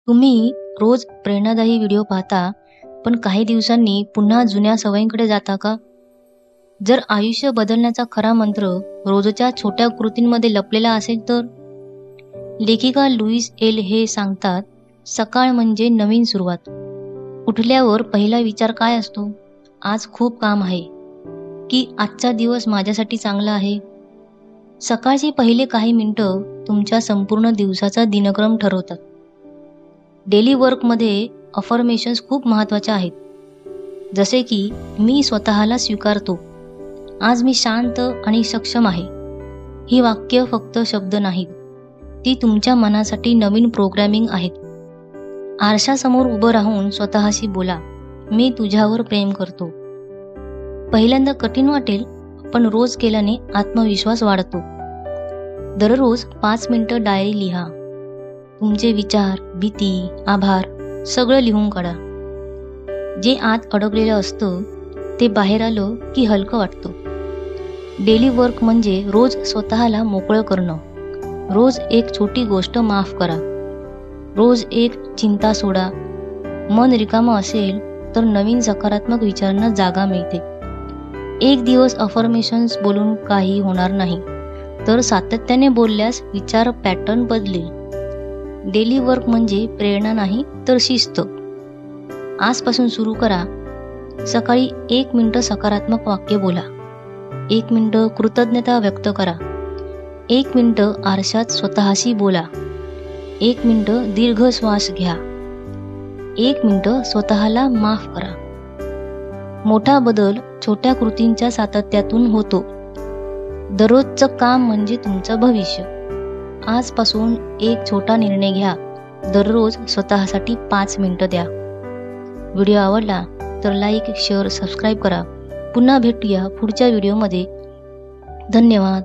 तुम्ही रोज प्रेरणादायी व्हिडिओ पाहता, पण काही दिवसांनी पुन्हा जुन्या सवयींकडे जाता का? जर आयुष्य बदलण्याचा खरा मंत्र रोजच्या छोट्या कृतींमध्ये लपलेला असेल तर? लेखिका लुईस एल हे सांगतात, सकाळ म्हणजे नवीन सुरुवात. उठल्यावर पहिला विचार काय असतो? आज खूप काम आहे, की आजचा दिवस माझ्यासाठी चांगला आहे? सकाळची पहिले काही मिनिटं तुमच्या संपूर्ण दिवसाचा दिनक्रम ठरवतात. डेली वर्कमध्ये अफर्मेशन्स खूप महत्त्वाच्या आहेत. जसे की, मी स्वतःला स्वीकारतो, आज मी शांत आणि सक्षम आहे. ही वाक्य फक्त शब्द नाहीत, ती तुमच्या मनासाठी नवीन प्रोग्रॅमिंग आहेत. आरशासमोर उभं राहून स्वतःशी बोला, मी तुझ्यावर प्रेम करतो. पहिल्यांदा कठीण वाटेल, पण रोज केल्याने आत्मविश्वास वाढतो. दररोज 5 मिनिटं डायरी लिहा. तुमचे विचार, भीती, आभार सगळं लिहून काढा. जे आत अडकलेलं असतं ते बाहेर आलं की हलकं वाटतं. डेली वर्क म्हणजे रोज स्वतःला मोकळं करणं. रोज एक छोटी गोष्ट माफ करा. रोज एक चिंता सोडा. मन रिकामं असेल तर नवीन सकारात्मक विचारांना जागा मिळते. एक दिवस अफर्मेशन्स बोलून काही होणार नाही, तर सातत्याने बोलल्यास विचार पॅटर्न बदलेल. डेली वर्क म्हणजे प्रेरणा नाही तर शिस्त. आजपासून सुरू करा. सकाळी 1 मिनिट सकारात्मक वाक्य बोला. 1 मिनिट कृतज्ञता व्यक्त करा. 1 मिनिट आरशात स्वतःशी बोला. 1 मिनिट दीर्घ श्वास घ्या. 1 मिनिट स्वतःला माफ करा. मोठा बदल छोट्या कृतींच्या सातत्यातून होतो. दररोजचं काम म्हणजे तुमचं भविष्य. आजपासून एक छोटा निर्णय घ्या. दररोज स्वतःसाठी 5 मिनिटं द्या. व्हिडिओ आवडला तर लाईक, शेअर, सबस्क्राईब करा. पुन्हा भेटूया पुढच्या व्हिडिओमध्ये. धन्यवाद.